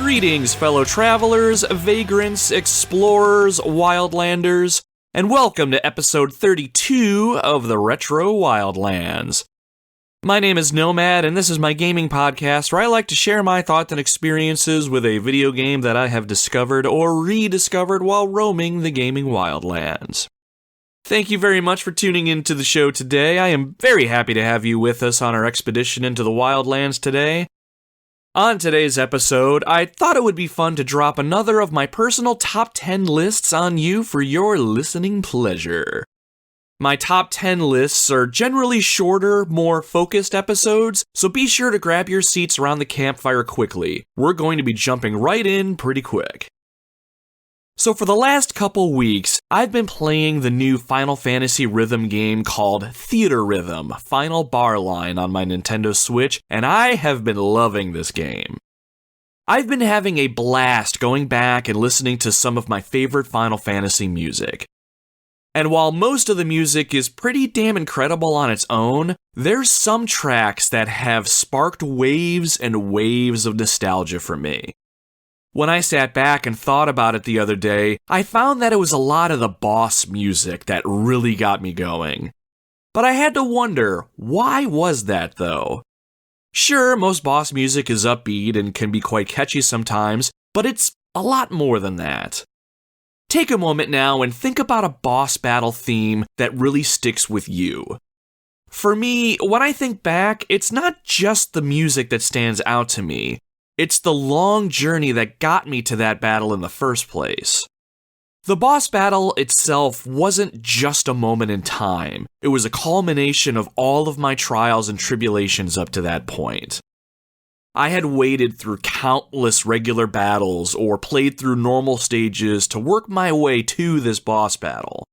Greetings, fellow travelers, vagrants, explorers, wildlanders, and welcome to episode 32 of the Retro Wildlands. My name is Nomad, and this is my gaming podcast where I like to share my thoughts and experiences with a video game that I have discovered or rediscovered while roaming the gaming wildlands. Thank you very much for tuning into the show today. I am very happy to have you with us on our expedition into the wildlands today. On today's episode, I thought it would be fun to drop another of my personal top 10 lists on you for your listening pleasure. My top 10 lists are generally shorter, more focused episodes, so be sure to grab your seats around the campfire quickly. We're going to be jumping right in pretty quick. So for the last couple weeks, I've been playing the new Final Fantasy rhythm game called Theater Rhythm: Final Bar Line on my Nintendo Switch, and I have been loving this game. I've been having a blast going back and listening to some of my favorite Final Fantasy music. And while most of the music is pretty damn incredible on its own, there's some tracks that have sparked waves and waves of nostalgia for me. When I sat back and thought about it the other day, I found that it was a lot of the boss music that really got me going. But I had to wonder, why was that though? Sure, most boss music is upbeat and can be quite catchy sometimes, but it's a lot more than that. Take a moment now and think about a boss battle theme that really sticks with you. For me, when I think back, it's not just the music that stands out to me. It's the long journey that got me to that battle in the first place. The boss battle itself wasn't just a moment in time. It was a culmination of all of my trials and tribulations up to that point. I had waded through countless regular battles or played through normal stages to work my way to this boss battle.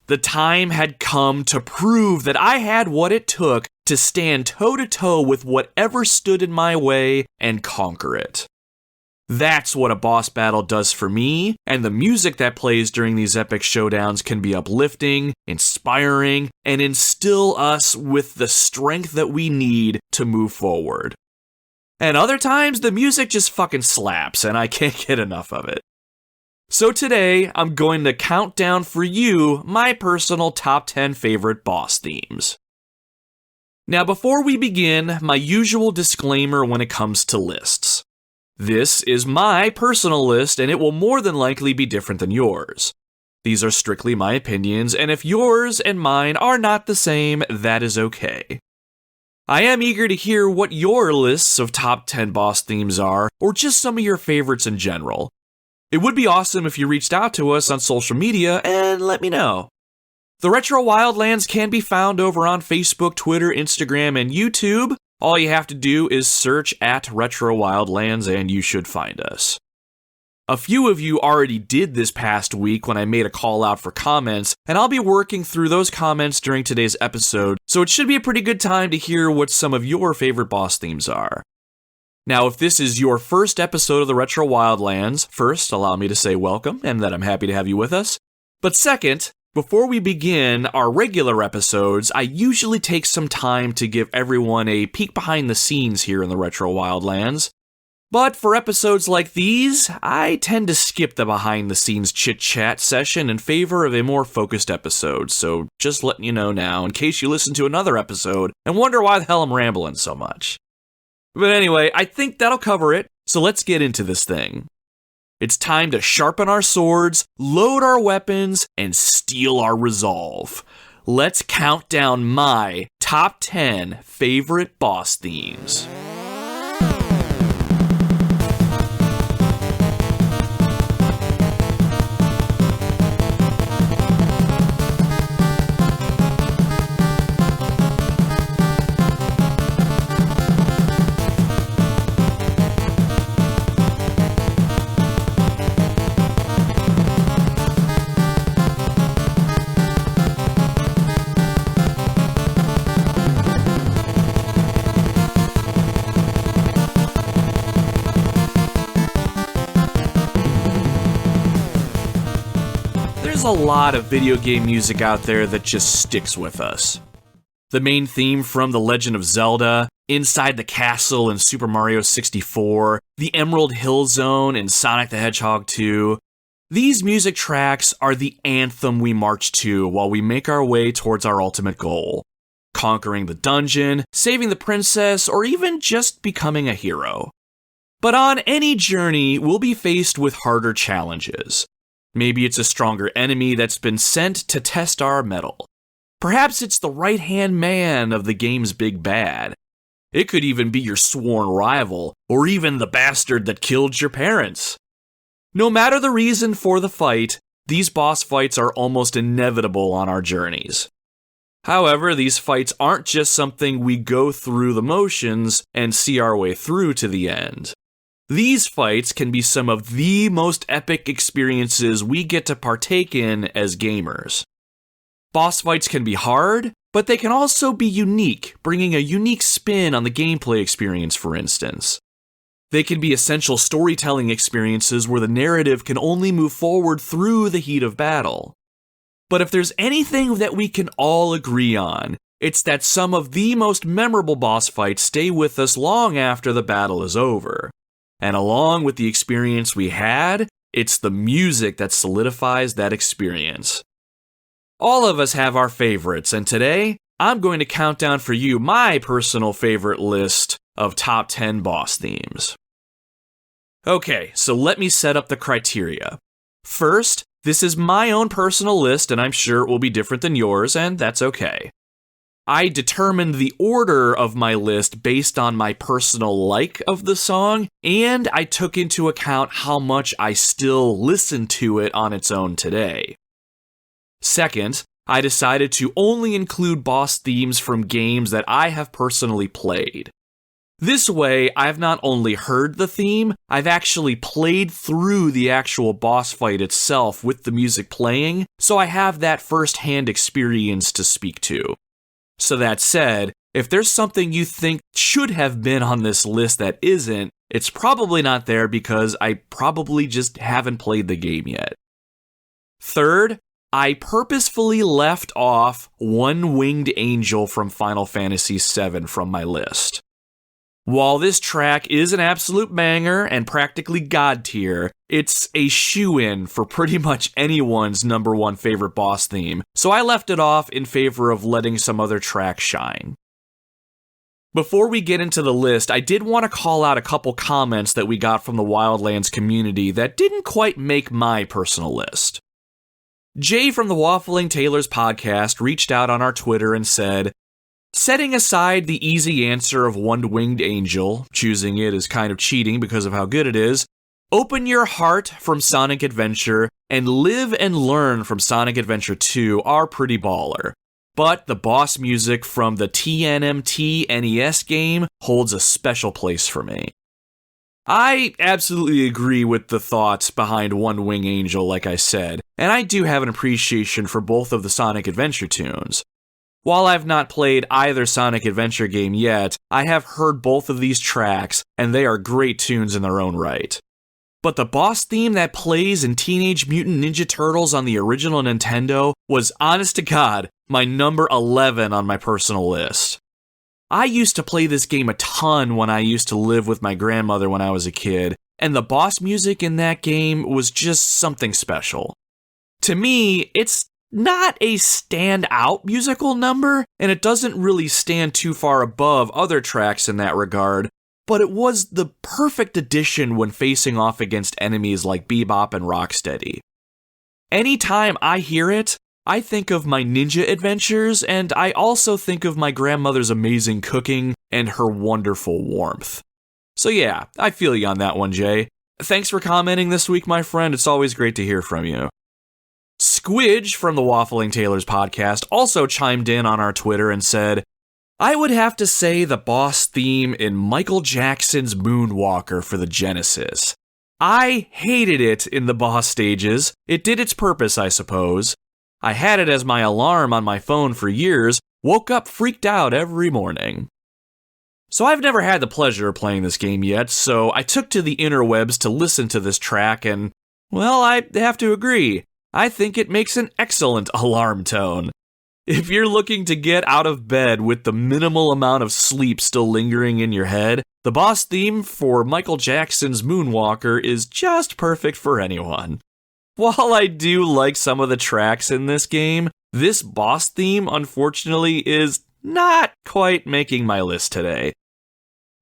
The time had come to prove that I had what it took to stand toe-to-toe with whatever stood in my way and conquer it. That's what a boss battle does for me, and the music that plays during these epic showdowns can be uplifting, inspiring, and instill us with the strength that we need to move forward. And other times, the music just fucking slaps, and I can't get enough of it. So today, I'm going to count down for you my personal top 10 favorite boss themes. Now, before we begin, my usual disclaimer when it comes to lists. This is my personal list, and it will more than likely be different than yours. These are strictly my opinions, and if yours and mine are not the same, that is okay. I am eager to hear what your lists of top 10 boss themes are, or just some of your favorites in general. It would be awesome if you reached out to us on social media and let me know. The Retro Wildlands can be found over on Facebook, Twitter, Instagram, and YouTube. All you have to do is search at Retro Wildlands and you should find us. A few of you already did this past week when I made a call out for comments, and I'll be working through those comments during today's episode, so it should be a pretty good time to hear what some of your favorite boss themes are. Now, if this is your first episode of the Retro Wildlands, first, allow me to say welcome and that I'm happy to have you with us. But second, before we begin our regular episodes, I usually take some time to give everyone a peek behind the scenes here in the Retro Wildlands. But for episodes like these, I tend to skip the behind-the-scenes chit-chat session in favor of a more focused episode, so just letting you know now in case you listen to another episode and wonder why the hell I'm rambling so much. But anyway, I think that'll cover it, so let's get into this thing. It's time to sharpen our swords, load our weapons, and steel our resolve. Let's count down my top 10 favorite boss themes. There's a lot of video game music out there that just sticks with us. The main theme from The Legend of Zelda, Inside the Castle in Super Mario 64, the Emerald Hill Zone in Sonic the Hedgehog 2. These music tracks are the anthem we march to while we make our way towards our ultimate goal. Conquering the dungeon, saving the princess, or even just becoming a hero. But on any journey, we'll be faced with harder challenges. Maybe it's a stronger enemy that's been sent to test our mettle. Perhaps it's the right-hand man of the game's big bad. It could even be your sworn rival, or even the bastard that killed your parents. No matter the reason for the fight, these boss fights are almost inevitable on our journeys. However, these fights aren't just something we go through the motions and see our way through to the end. These fights can be some of the most epic experiences we get to partake in as gamers. Boss fights can be hard, but they can also be unique, bringing a unique spin on the gameplay experience, for instance. They can be essential storytelling experiences where the narrative can only move forward through the heat of battle. But if there's anything that we can all agree on, it's that some of the most memorable boss fights stay with us long after the battle is over. And along with the experience we had, it's the music that solidifies that experience. All of us have our favorites, and today, I'm going to count down for you my personal favorite list of top 10 boss themes. Okay, so let me set up the criteria. First, this is my own personal list, and I'm sure it will be different than yours, and that's okay. I determined the order of my list based on my personal like of the song, and I took into account how much I still listen to it on its own today. Second, I decided to only include boss themes from games that I have personally played. This way, I've not only heard the theme, I've actually played through the actual boss fight itself with the music playing, so I have that first-hand experience to speak to. So that said, if there's something you think should have been on this list that isn't, it's probably not there because I probably just haven't played the game yet. Third, I purposefully left off One Winged Angel from Final Fantasy VII from my list. While this track is an absolute banger and practically god tier, it's a shoo-in for pretty much anyone's number one favorite boss theme, so I left it off in favor of letting some other tracks shine. Before we get into the list, I did want to call out a couple comments that we got from the Wildlands community that didn't quite make my personal list. Jay from the Waffling Tailors podcast reached out on our Twitter and said, "Setting aside the easy answer of One-Winged Angel, choosing it is kind of cheating because of how good it is, Open Your Heart from Sonic Adventure and Live and Learn from Sonic Adventure 2 are pretty baller. But the boss music from the TNMT NES game holds a special place for me." I absolutely agree with the thoughts behind One Wing Angel, like I said, and I do have an appreciation for both of the Sonic Adventure tunes. While I've not played either Sonic Adventure game yet, I have heard both of these tracks, and they are great tunes in their own right. But the boss theme that plays in Teenage Mutant Ninja Turtles on the original Nintendo was, honest to God, my number 11 on my personal list. I used to play this game a ton when I used to live with my grandmother when I was a kid, and the boss music in that game was just something special. To me, it's not a standout musical number, and it doesn't really stand too far above other tracks in that regard, but it was the perfect addition when facing off against enemies like Bebop and Rocksteady. Anytime I hear it, I think of my ninja adventures, and I also think of my grandmother's amazing cooking and her wonderful warmth. So yeah, I feel you on that one, Jay. Thanks for commenting this week, my friend. It's always great to hear from you. Squidge from the Waffling Tailors podcast also chimed in on our Twitter and said, "I would have to say the boss theme in Michael Jackson's Moonwalker for the Genesis. I hated it in the boss stages. It did its purpose, I suppose. I had it as my alarm on my phone for years, woke up freaked out every morning." So I've never had the pleasure of playing this game yet, so I took to the interwebs to listen to this track and, well, I have to agree. I think it makes an excellent alarm tone. If you're looking to get out of bed with the minimal amount of sleep still lingering in your head, the boss theme for Michael Jackson's Moonwalker is just perfect for anyone. While I do like some of the tracks in this game, this boss theme, unfortunately, is not quite making my list today.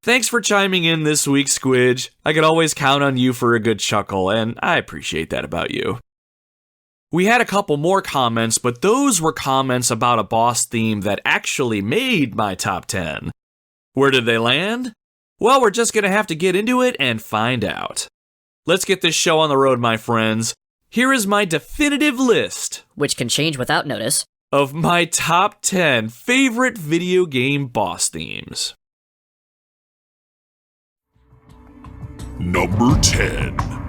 Thanks for chiming in this week, Squidge. I could always count on you for a good chuckle, and I appreciate that about you. We had a couple more comments, but those were comments about a boss theme that actually made my top 10. Where did they land? Well, we're just gonna have to get into it and find out. Let's get this show on the road, my friends. Here is my definitive list, which can change without notice, of my top 10 favorite video game boss themes. Number 10.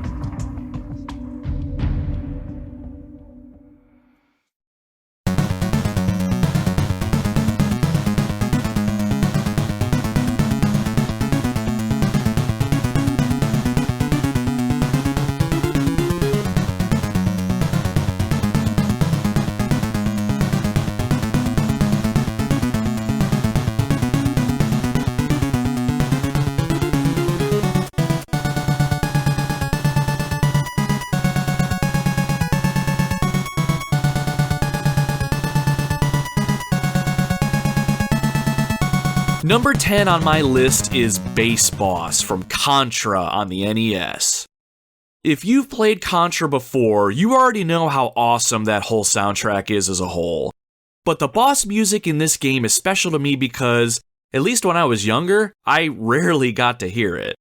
Number 10 on my list is Bass Boss from Contra on the NES. If you've played Contra before, you already know how awesome that whole soundtrack is as a whole. But the boss music in this game is special to me because, at least when I was younger, I rarely got to hear it.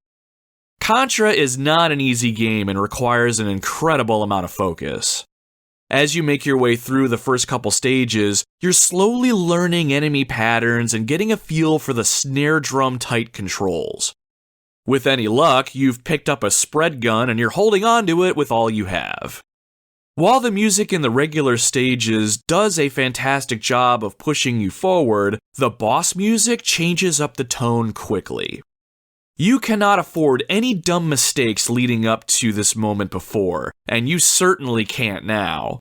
Contra is not an easy game and requires an incredible amount of focus. As you make your way through the first couple stages, you're slowly learning enemy patterns and getting a feel for the snare drum tight controls. With any luck, you've picked up a spread gun and you're holding onto it with all you have. While the music in the regular stages does a fantastic job of pushing you forward, the boss music changes up the tone quickly. You cannot afford any dumb mistakes leading up to this moment before, and you certainly can't now.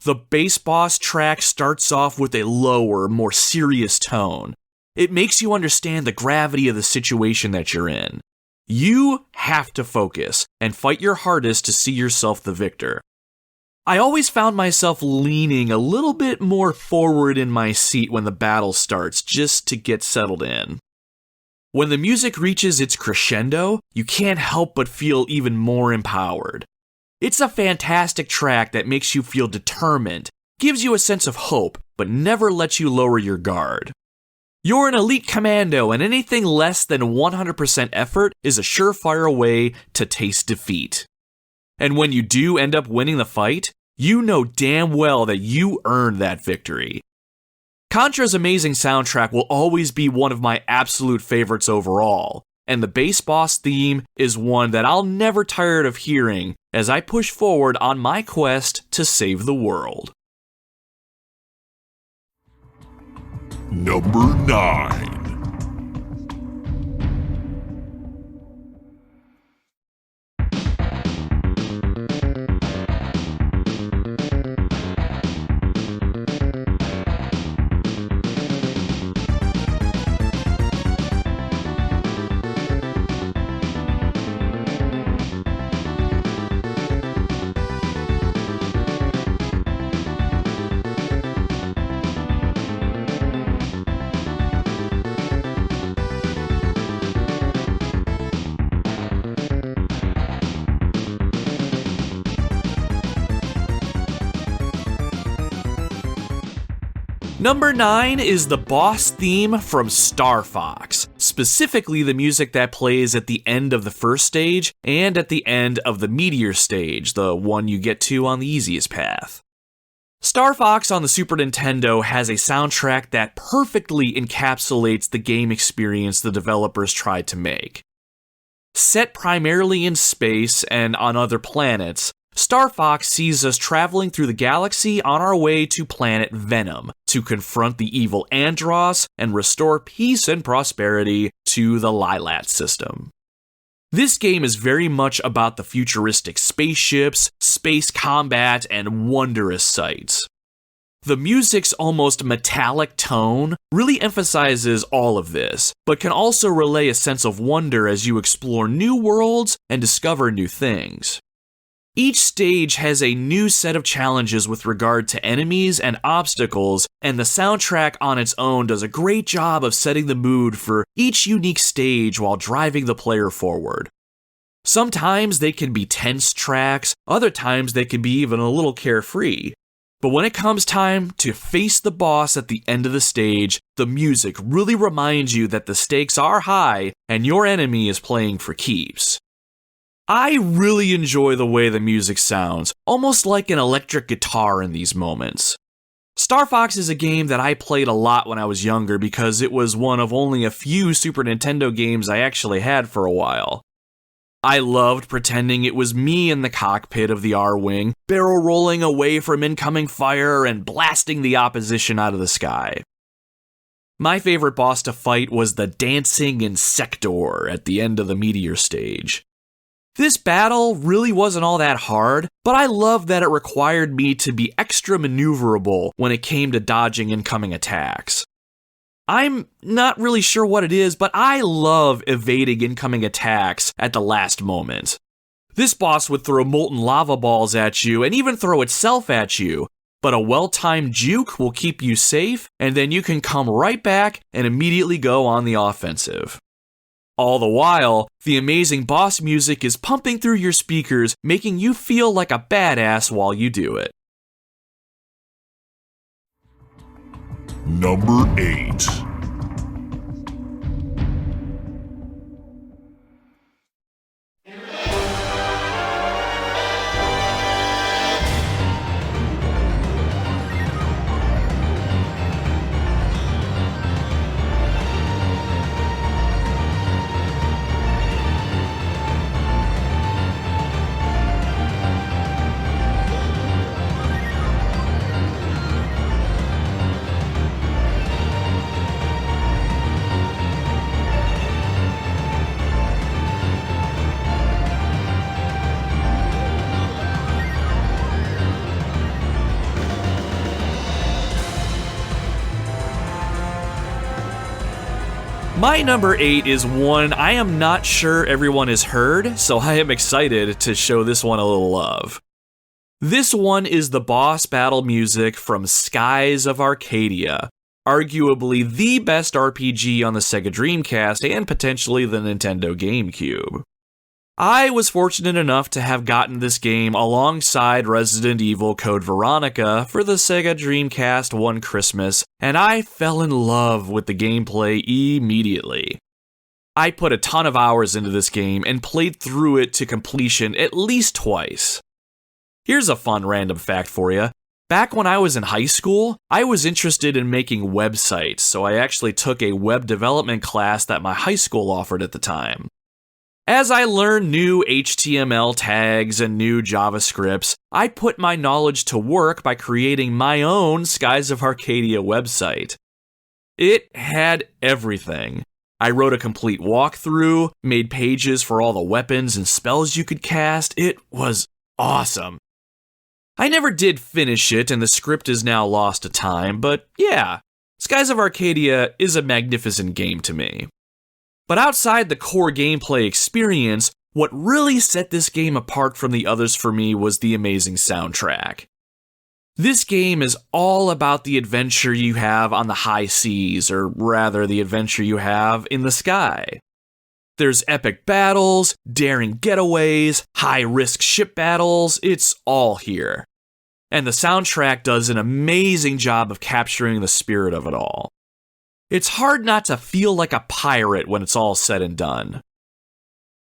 The Bass Boss track starts off with a lower, more serious tone. It makes you understand the gravity of the situation that you're in. You have to focus and fight your hardest to see yourself the victor. I always found myself leaning a little bit more forward in my seat when the battle starts, just to get settled in. When the music reaches its crescendo, you can't help but feel even more empowered. It's a fantastic track that makes you feel determined, gives you a sense of hope, but never lets you lower your guard. You're an elite commando, and anything less than 100% effort is a surefire way to taste defeat. And when you do end up winning the fight, you know damn well that you earned that victory. Contra's amazing soundtrack will always be one of my absolute favorites overall, and the Bass Boss theme is one that I'll never tire of hearing as I push forward on my quest to save the world. Number 9. Number 9 is the boss theme from Star Fox, specifically the music that plays at the end of the first stage and at the end of the Meteor stage, the one you get to on the easiest path. Star Fox on the Super Nintendo has a soundtrack that perfectly encapsulates the game experience the developers tried to make. Set primarily in space and on other planets, Star Fox sees us traveling through the galaxy on our way to planet Venom to confront the evil Andross and restore peace and prosperity to the Lylat system. This game is very much about the futuristic spaceships, space combat, and wondrous sights. The music's almost metallic tone really emphasizes all of this, but can also relay a sense of wonder as you explore new worlds and discover new things. Each stage has a new set of challenges with regard to enemies and obstacles, and the soundtrack on its own does a great job of setting the mood for each unique stage while driving the player forward. Sometimes they can be tense tracks, other times they can be even a little carefree. But when it comes time to face the boss at the end of the stage, the music really reminds you that the stakes are high and your enemy is playing for keeps. I really enjoy the way the music sounds, almost like an electric guitar in these moments. Star Fox is a game that I played a lot when I was younger because it was one of only a few Super Nintendo games I actually had for a while. I loved pretending it was me in the cockpit of the R-Wing, barrel rolling away from incoming fire and blasting the opposition out of the sky. My favorite boss to fight was the dancing Insector at the end of the meteor stage. This battle really wasn't all that hard, but I loved that it required me to be extra maneuverable when it came to dodging incoming attacks. I'm not really sure what it is, but I love evading incoming attacks at the last moment. This boss would throw molten lava balls at you and even throw itself at you, but a well-timed juke will keep you safe, and then you can come right back and immediately go on the offensive. All the while, the amazing boss music is pumping through your speakers, making you feel like a badass while you do it. Number 8. My number 8 is one I am not sure everyone has heard, so I am excited to show this one a little love. This one is the boss battle music from Skies of Arcadia, arguably the best RPG on the Sega Dreamcast and potentially the Nintendo GameCube. I was fortunate enough to have gotten this game alongside Resident Evil Code Veronica for the Sega Dreamcast one Christmas, and I fell in love with the gameplay immediately. I put a ton of hours into this game and played through it to completion at least twice. Here's a fun random fact for you. Back when I was in high school, I was interested in making websites, so I actually took a web development class that my high school offered at the time. As I learned new HTML tags and new JavaScripts, I put my knowledge to work by creating my own Skies of Arcadia website. It had everything. I wrote a complete walkthrough, made pages for all the weapons and spells you could cast. It was awesome. I never did finish it, and the script is now lost to time, but yeah, Skies of Arcadia is a magnificent game to me. But outside the core gameplay experience, what really set this game apart from the others for me was the amazing soundtrack. This game is all about the adventure you have on the high seas, or rather the adventure you have in the sky. There's epic battles, daring getaways, high-risk ship battles, it's all here. And the soundtrack does an amazing job of capturing the spirit of it all. It's hard not to feel like a pirate when it's all said and done.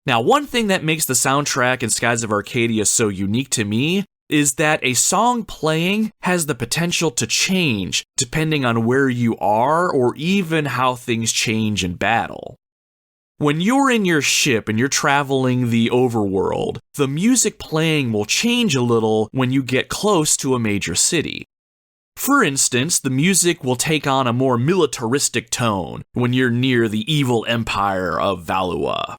Now, one thing that makes the soundtrack in Skies of Arcadia so unique to me is that a song playing has the potential to change depending on where you are or even how things change in battle. When you're in your ship and you're traveling the overworld, the music playing will change a little when you get close to a major city. For instance, the music will take on a more militaristic tone when you're near the evil empire of Valua.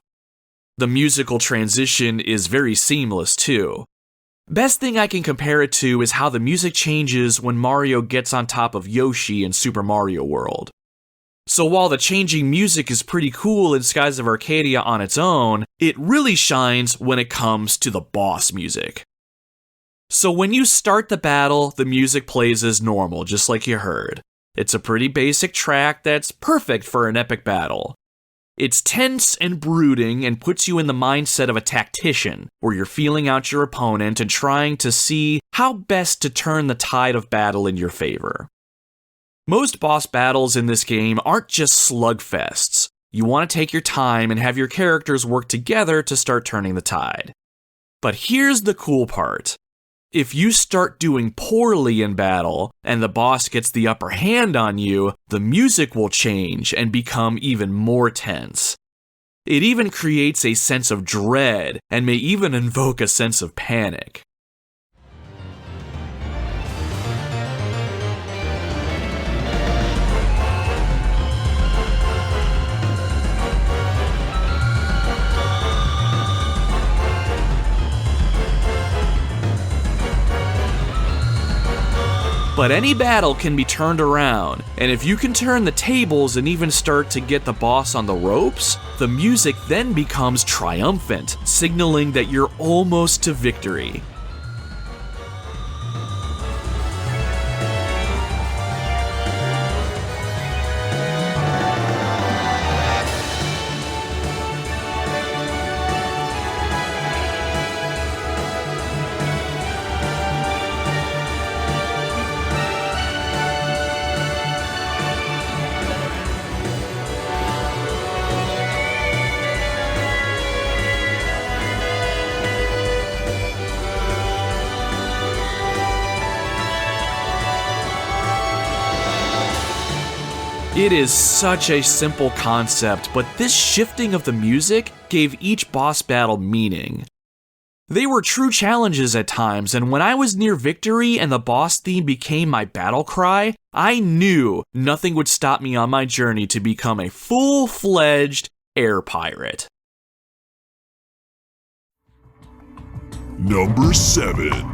The musical transition is very seamless too. Best thing I can compare it to is how the music changes when Mario gets on top of Yoshi in Super Mario World. So while the changing music is pretty cool in Skies of Arcadia on its own, it really shines when it comes to the boss music. So when you start the battle, the music plays as normal, just like you heard. It's a pretty basic track that's perfect for an epic battle. It's tense and brooding and puts you in the mindset of a tactician, where you're feeling out your opponent and trying to see how best to turn the tide of battle in your favor. Most boss battles in this game aren't just slugfests. You want to take your time and have your characters work together to start turning the tide. But here's the cool part. If you start doing poorly in battle, and the boss gets the upper hand on you, the music will change and become even more tense. It even creates a sense of dread, and may even invoke a sense of panic. But any battle can be turned around, and if you can turn the tables and even start to get the boss on the ropes, the music then becomes triumphant, signaling that you're almost to victory. It is such a simple concept, but this shifting of the music gave each boss battle meaning. They were true challenges at times, and when I was near victory and the boss theme became my battle cry, I knew nothing would stop me on my journey to become a full-fledged air pirate. Number 7.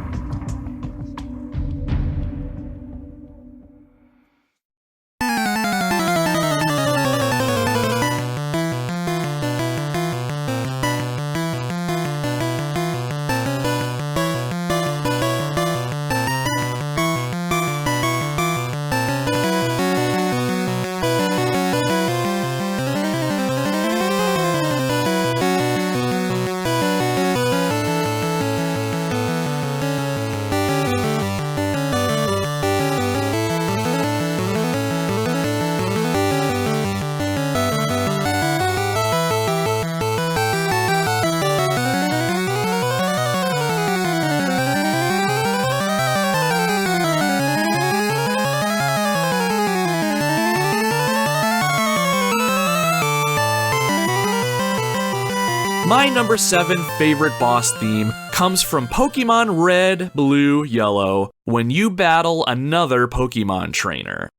My number 7 favorite boss theme comes from Pokemon Red, Blue, Yellow, when you battle another Pokemon trainer.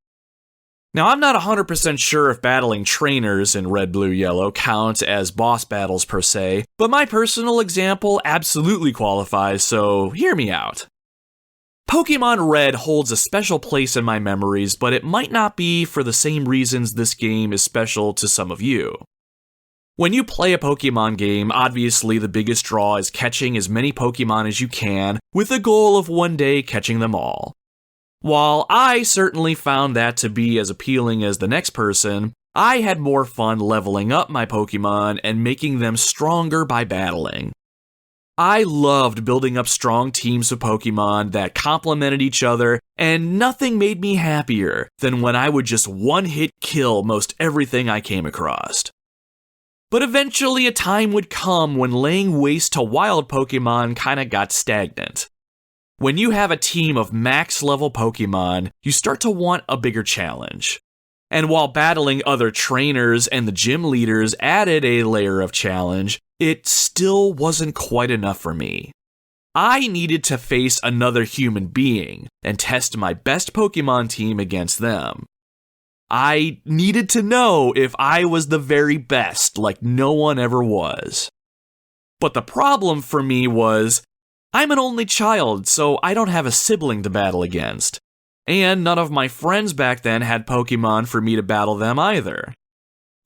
Now, I'm not 100% sure if battling trainers in Red, Blue, Yellow counts as boss battles per se, but my personal example absolutely qualifies, so hear me out. Pokemon Red holds a special place in my memories, but it might not be for the same reasons this game is special to some of you. When you play a Pokemon game, obviously the biggest draw is catching as many Pokemon as you can, with the goal of one day catching them all. While I certainly found that to be as appealing as the next person, I had more fun leveling up my Pokemon and making them stronger by battling. I loved building up strong teams of Pokemon that complemented each other, and nothing made me happier than when I would just one-hit kill most everything I came across. But eventually a time would come when laying waste to wild Pokemon kinda got stagnant. When you have a team of max level Pokemon, you start to want a bigger challenge. And while battling other trainers and the gym leaders added a layer of challenge, it still wasn't quite enough for me. I needed to face another human being and test my best Pokemon team against them. I needed to know if I was the very best, like no one ever was. But the problem for me was, I'm an only child, so I don't have a sibling to battle against. And none of my friends back then had Pokemon for me to battle them either.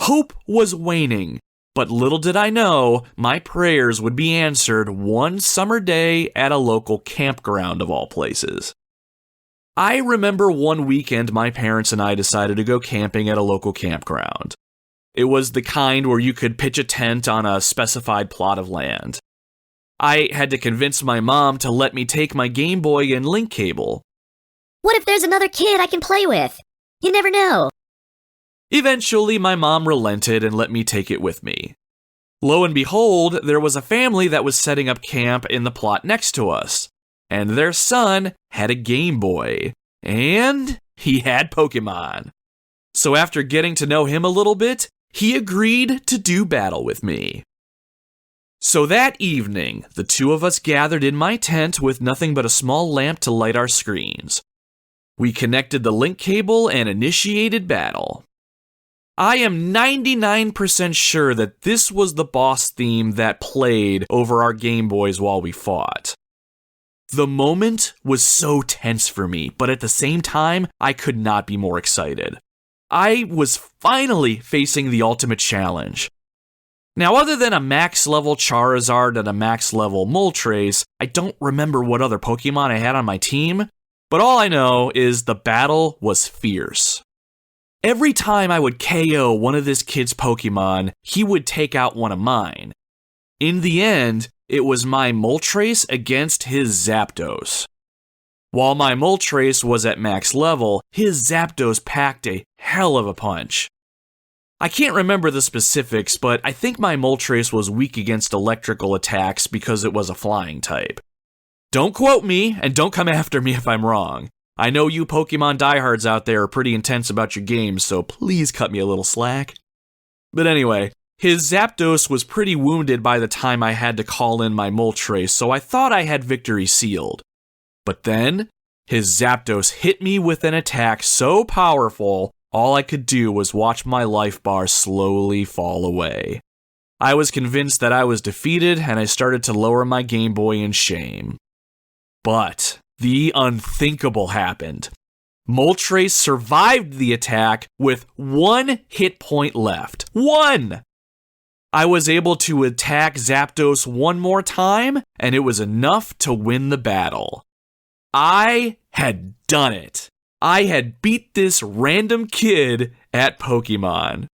Hope was waning, but little did I know my prayers would be answered one summer day at a local campground of all places. I remember one weekend my parents and I decided to go camping at a local campground. It was the kind where you could pitch a tent on a specified plot of land. I had to convince my mom to let me take my Game Boy and link cable. What if there's another kid I can play with? You never know. Eventually, my mom relented and let me take it with me. Lo and behold, there was a family that was setting up camp in the plot next to us, and their son had a Game Boy, and he had Pokemon. So after getting to know him a little bit, he agreed to do battle with me. So that evening, the two of us gathered in my tent with nothing but a small lamp to light our screens. We connected the link cable and initiated battle. I am 99% sure that this was the boss theme that played over our Game Boys while we fought. The moment was so tense for me, but at the same time, I could not be more excited. I was finally facing the ultimate challenge. Now, other than a max-level Charizard and a max-level Moltres, I don't remember what other Pokemon I had on my team, but all I know is the battle was fierce. Every time I would KO one of this kid's Pokemon, he would take out one of mine. In the end, it was my Moltres against his Zapdos. While my Moltres was at max level, his Zapdos packed a hell of a punch. I can't remember the specifics, but I think my Moltres was weak against electrical attacks because it was a flying type. Don't quote me, and don't come after me if I'm wrong. I know you Pokemon diehards out there are pretty intense about your games, so please cut me a little slack. But anyway, his Zapdos was pretty wounded by the time I had to call in my Moltres, so I thought I had victory sealed. But then, his Zapdos hit me with an attack so powerful, all I could do was watch my life bar slowly fall away. I was convinced that I was defeated, and I started to lower my Game Boy in shame. But the unthinkable happened. Moltres survived the attack with 1 hit point left. 1! I was able to attack Zapdos one more time, and it was enough to win the battle. I had done it. I had beat this random kid at Pokemon.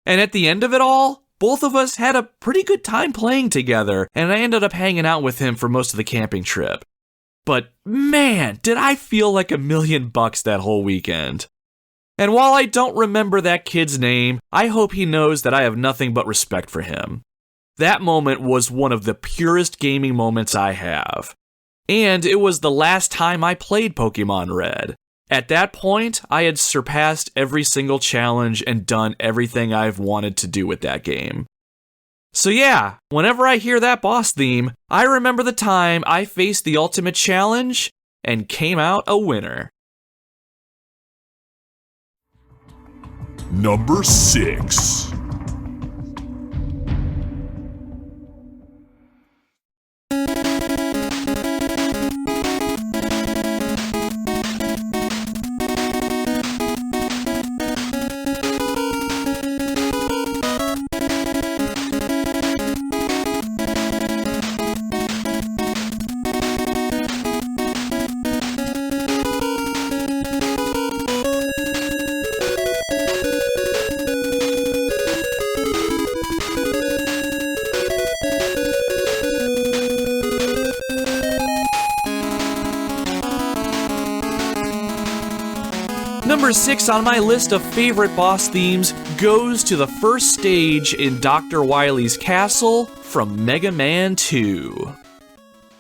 And at the end of it all, both of us had a pretty good time playing together, and I ended up hanging out with him for most of the camping trip. But man, did I feel like $1,000,000 that whole weekend. And while I don't remember that kid's name, I hope he knows that I have nothing but respect for him. That moment was one of the purest gaming moments I have. And it was the last time I played Pokemon Red. At that point, I had surpassed every single challenge and done everything I've wanted to do with that game. So yeah, whenever I hear that boss theme, I remember the time I faced the ultimate challenge and came out a winner. Number 6. Number 6 on my list of favorite boss themes goes to the first stage in Dr. Wily's castle from Mega Man 2.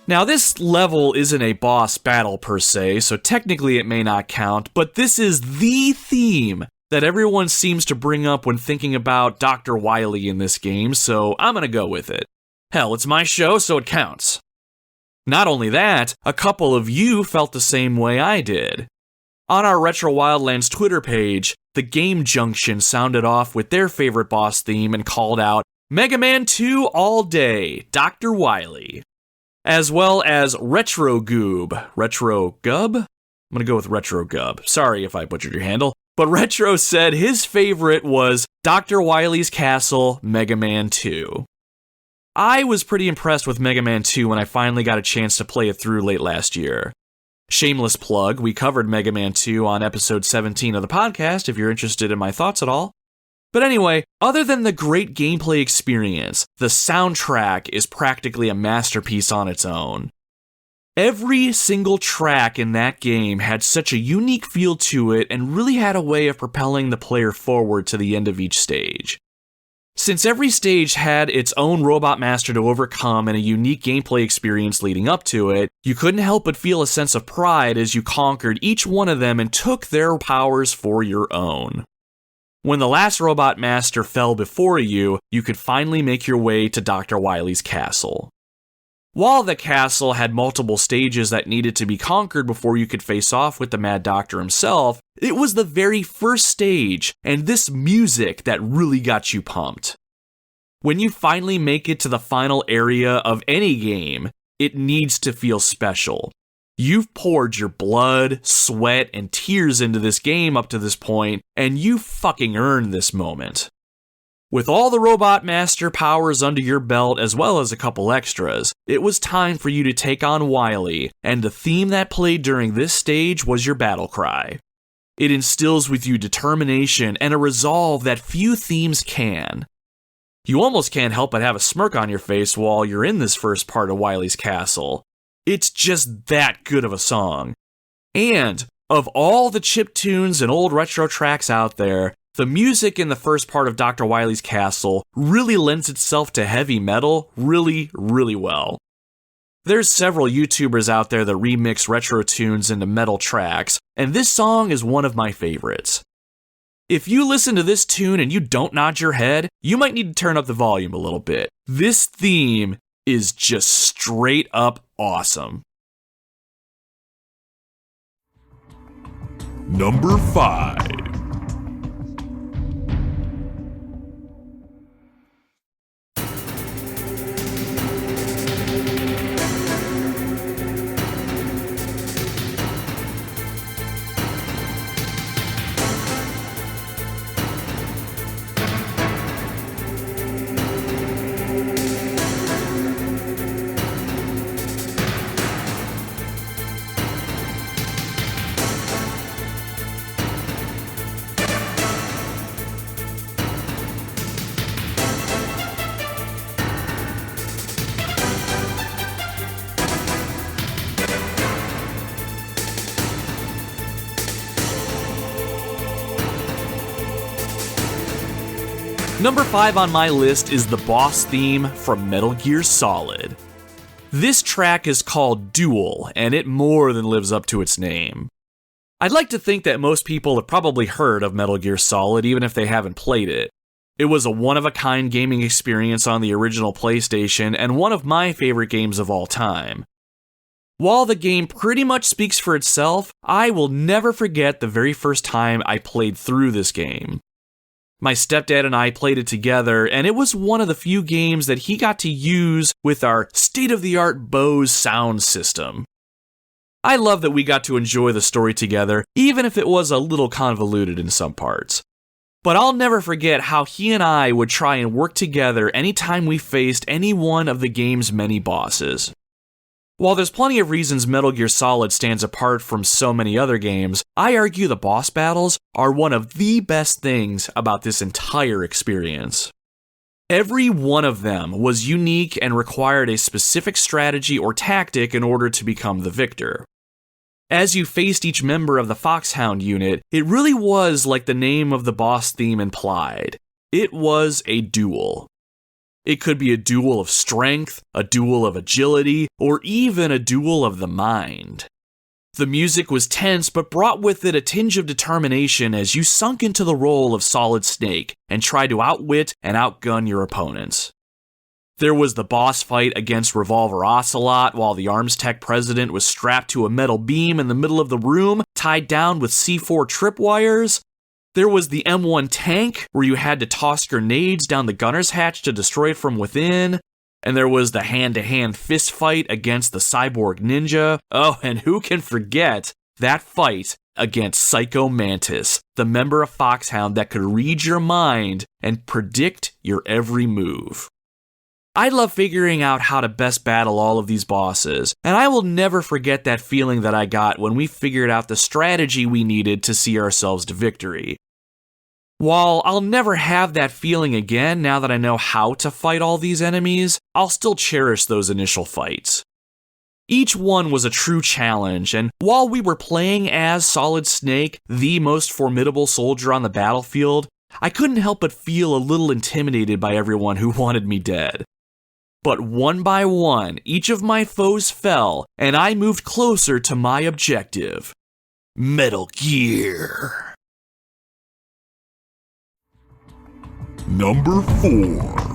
Now, this level isn't a boss battle per se, so technically it may not count, but this is the theme that everyone seems to bring up when thinking about Dr. Wily in this game, so I'm gonna go with it. Hell, it's my show, so it counts. Not only that, a couple of you felt the same way I did. On our Retro Wildlands Twitter page, the Game Junction sounded off with their favorite boss theme and called out, "Mega Man 2 all day, Dr. Wily." as well as Retro Goob. Retro Gub? I'm gonna go with Retro Gub. Sorry if I butchered your handle. But Retro said his favorite was Dr. Wily's Castle Mega Man 2. I was pretty impressed with Mega Man 2 when I finally got a chance to play it through late last year. Shameless plug, we covered Mega Man 2 on episode 17 of the podcast if you're interested in my thoughts at all. But anyway, other than the great gameplay experience, the soundtrack is practically a masterpiece on its own. Every single track in that game had such a unique feel to it and really had a way of propelling the player forward to the end of each stage. Since every stage had its own robot master to overcome and a unique gameplay experience leading up to it, you couldn't help but feel a sense of pride as you conquered each one of them and took their powers for your own. When the last robot master fell before you, you could finally make your way to Dr. Wily's castle. While the castle had multiple stages that needed to be conquered before you could face off with the Mad Doctor himself, it was the very first stage and this music that really got you pumped. When you finally make it to the final area of any game, it needs to feel special. You've poured your blood, sweat, and tears into this game up to this point, and you fucking earned this moment. With all the Robot Master powers under your belt as well as a couple extras, it was time for you to take on Wily, and the theme that played during this stage was your battle cry. It instills with you determination and a resolve that few themes can. You almost can't help but have a smirk on your face while you're in this first part of Wily's castle. It's just that good of a song. And, of all the chiptunes and old retro tracks out there, the music in the first part of Dr. Wily's castle really lends itself to heavy metal really, really well. There's several YouTubers out there that remix retro tunes into metal tracks, and this song is one of my favorites. If you listen to this tune and you don't nod your head, you might need to turn up the volume a little bit. This theme is just straight up awesome. Number 5. Number 5 on my list is the boss theme from Metal Gear Solid. This track is called Duel, and it more than lives up to its name. I'd like to think that most people have probably heard of Metal Gear Solid even if they haven't played it. It was a one-of-a-kind gaming experience on the original PlayStation and one of my favorite games of all time. While the game pretty much speaks for itself, I will never forget the very first time I played through this game. My stepdad and I played it together, and it was one of the few games that he got to use with our state-of-the-art Bose sound system. I love that we got to enjoy the story together, even if it was a little convoluted in some parts. But I'll never forget how he and I would try and work together anytime we faced any one of the game's many bosses. While there's plenty of reasons Metal Gear Solid stands apart from so many other games, I argue the boss battles are one of the best things about this entire experience. Every one of them was unique and required a specific strategy or tactic in order to become the victor. As you faced each member of the Foxhound unit, it really was like the name of the boss theme implied. It was a duel. It could be a duel of strength, a duel of agility, or even a duel of the mind. The music was tense but brought with it a tinge of determination as you sunk into the role of Solid Snake and tried to outwit and outgun your opponents. There was the boss fight against Revolver Ocelot while the Arms Tech president was strapped to a metal beam in the middle of the room, tied down with C4 tripwires. There was the M1 tank, where you had to toss grenades down the gunner's hatch to destroy it from within. And there was the hand-to-hand fist fight against the cyborg ninja. Oh, and who can forget that fight against Psycho Mantis, the member of Foxhound that could read your mind and predict your every move. I love figuring out how to best battle all of these bosses, and I will never forget that feeling that I got when we figured out the strategy we needed to see ourselves to victory. While I'll never have that feeling again now that I know how to fight all these enemies, I'll still cherish those initial fights. Each one was a true challenge, and while we were playing as Solid Snake, the most formidable soldier on the battlefield, I couldn't help but feel a little intimidated by everyone who wanted me dead. But one by one, each of my foes fell, and I moved closer to my objective: Metal Gear. Number 4.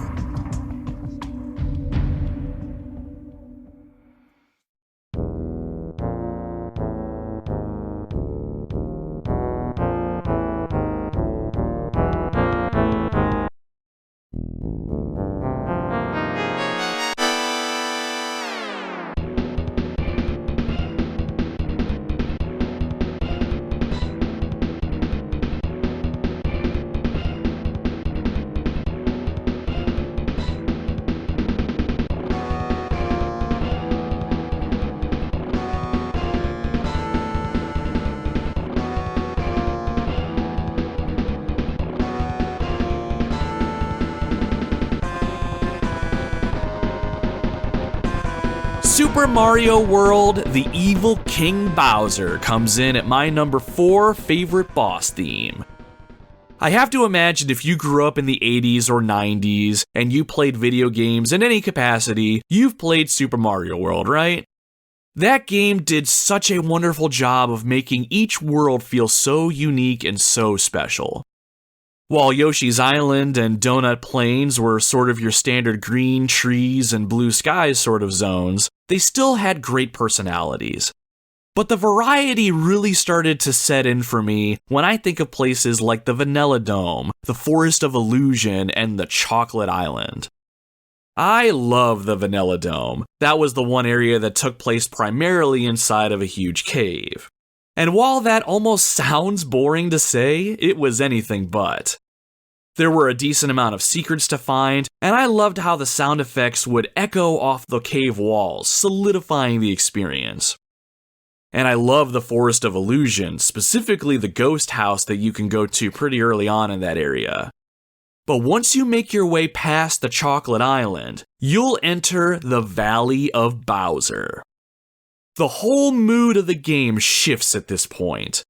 Super Mario World: The Evil King Bowser comes in at my number 4 favorite boss theme. I have to imagine if you grew up in the 80s or 90s and you played video games in any capacity, you've played Super Mario World, right? That game did such a wonderful job of making each world feel so unique and so special. While Yoshi's Island and Donut Plains were sort of your standard green trees and blue skies sort of zones, they still had great personalities. But the variety really started to set in for me when I think of places like the Vanilla Dome, the Forest of Illusion, and the Chocolate Island. I love the Vanilla Dome. That was the one area that took place primarily inside of a huge cave. And while that almost sounds boring to say, it was anything but. There were a decent amount of secrets to find, and I loved how the sound effects would echo off the cave walls, solidifying the experience. And I love the Forest of Illusion, specifically the ghost house that you can go to pretty early on in that area. But once you make your way past the Chocolate Island, you'll enter the Valley of Bowser. The whole mood of the game shifts at this point.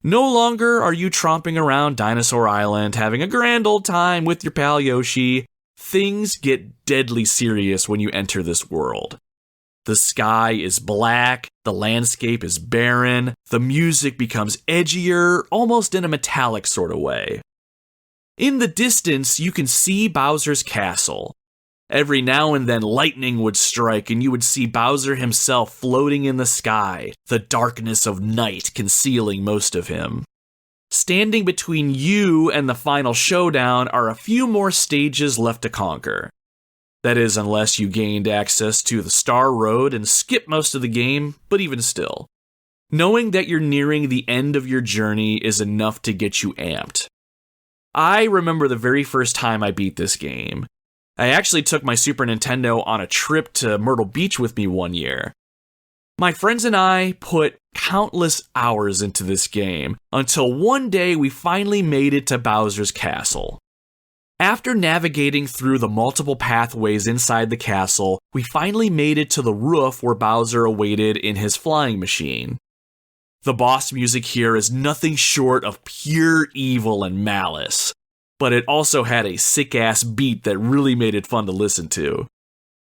No longer are you tromping around Dinosaur Island having a grand old time with your pal Yoshi. Things get deadly serious when you enter this world. The sky is black, the landscape is barren, the music becomes edgier, almost in a metallic sort of way. In the distance, you can see Bowser's castle. Every now and then, lightning would strike and you would see Bowser himself floating in the sky, the darkness of night concealing most of him. Standing between you and the final showdown are a few more stages left to conquer. That is, unless you gained access to the Star Road and skipped most of the game, but even still. Knowing that you're nearing the end of your journey is enough to get you amped. I remember the very first time I beat this game. I actually took my Super Nintendo on a trip to Myrtle Beach with me one year. My friends and I put countless hours into this game until one day we finally made it to Bowser's castle. After navigating through the multiple pathways inside the castle, we finally made it to the roof where Bowser awaited in his flying machine. The boss music here is nothing short of pure evil and malice, but it also had a sick-ass beat that really made it fun to listen to.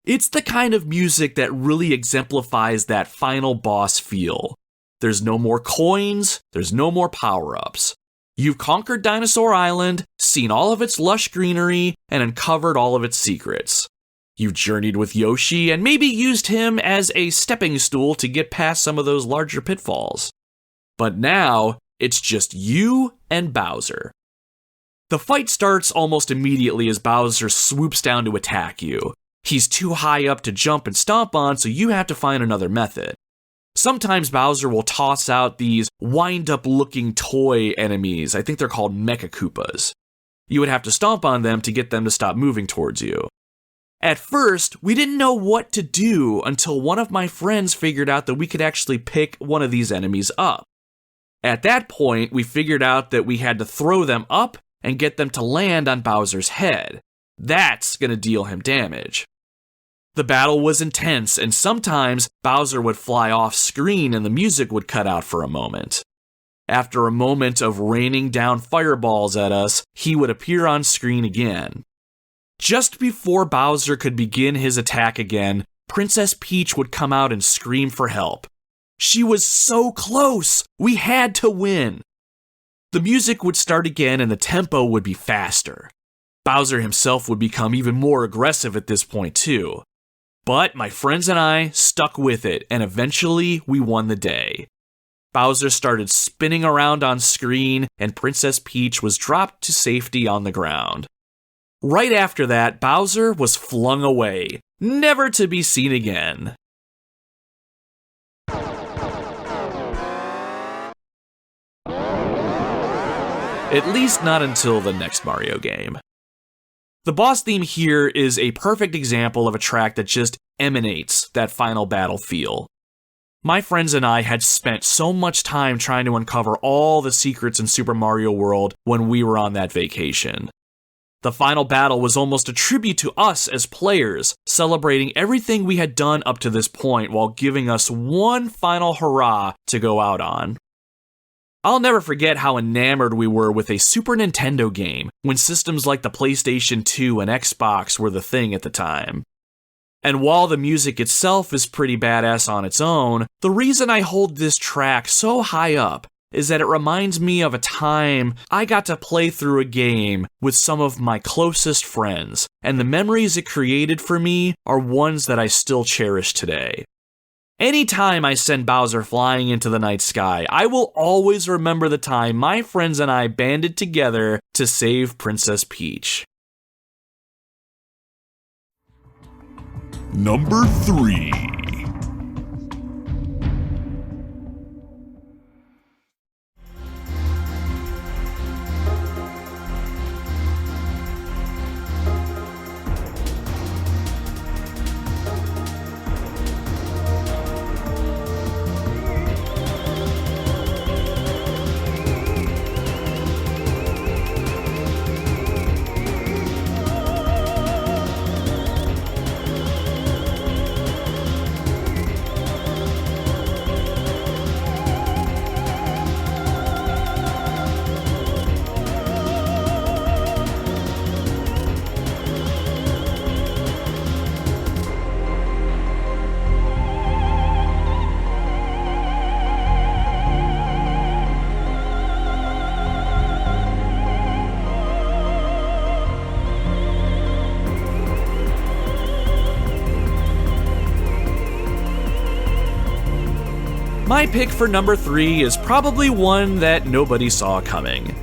It's the kind of music that really exemplifies that final boss feel. There's no more coins, there's no more power-ups. You've conquered Dinosaur Island, seen all of its lush greenery, and uncovered all of its secrets. You've journeyed with Yoshi and maybe used him as a stepping stool to get past some of those larger pitfalls. But now, it's just you and Bowser. The fight starts almost immediately as Bowser swoops down to attack you. He's too high up to jump and stomp on, so you have to find another method. Sometimes Bowser will toss out these wind-up-looking toy enemies. I think they're called Mecha Koopas. You would have to stomp on them to get them to stop moving towards you. At first, we didn't know what to do until one of my friends figured out that we could actually pick one of these enemies up. At that point, we figured out that we had to throw them up and get them to land on Bowser's head. That's going to deal him damage. The battle was intense, and sometimes Bowser would fly off screen and the music would cut out for a moment. After a moment of raining down fireballs at us, he would appear on screen again. Just before Bowser could begin his attack again, Princess Peach would come out and scream for help. She was so close! We had to win! The music would start again and the tempo would be faster. Bowser himself would become even more aggressive at this point too. But my friends and I stuck with it, and eventually we won the day. Bowser started spinning around on screen, and Princess Peach was dropped to safety on the ground. Right after that, Bowser was flung away, never to be seen again. At least not until the next Mario game. The boss theme here is a perfect example of a track that just emanates that final battle feel. My friends and I had spent so much time trying to uncover all the secrets in Super Mario World when we were on that vacation. The final battle was almost a tribute to us as players, celebrating everything we had done up to this point while giving us one final hurrah to go out on. I'll never forget how enamored we were with a Super Nintendo game when systems like the PlayStation 2 and Xbox were the thing at the time. And while the music itself is pretty badass on its own, the reason I hold this track so high up is that it reminds me of a time I got to play through a game with some of my closest friends, and the memories it created for me are ones that I still cherish today. Anytime I send Bowser flying into the night sky, I will always remember the time my friends and I banded together to save Princess Peach. Number 3. My pick for number 3 is probably one that nobody saw coming.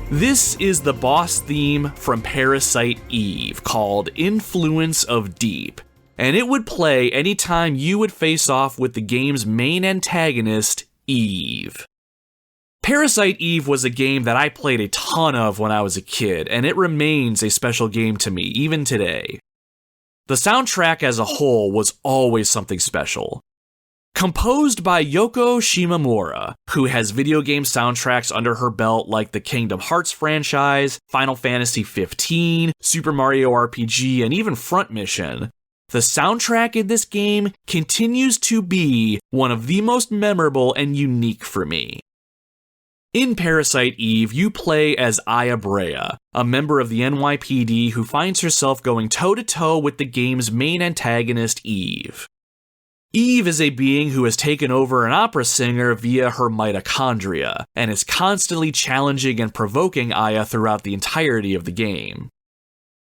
This is the boss theme from Parasite Eve called Influence of Deep, and it would play anytime you would face off with the game's main antagonist, Eve. Parasite Eve was a game that I played a ton of when I was a kid, and it remains a special game to me even today. The soundtrack as a whole was always something special. Composed by Yoko Shimomura, who has video game soundtracks under her belt like the Kingdom Hearts franchise, Final Fantasy XV, Super Mario RPG, and even Front Mission, the soundtrack in this game continues to be one of the most memorable and unique for me. In Parasite Eve, you play as Aya Brea, a member of the NYPD who finds herself going toe-to-toe with the game's main antagonist, Eve. Eve is a being who has taken over an opera singer via her mitochondria, and is constantly challenging and provoking Aya throughout the entirety of the game.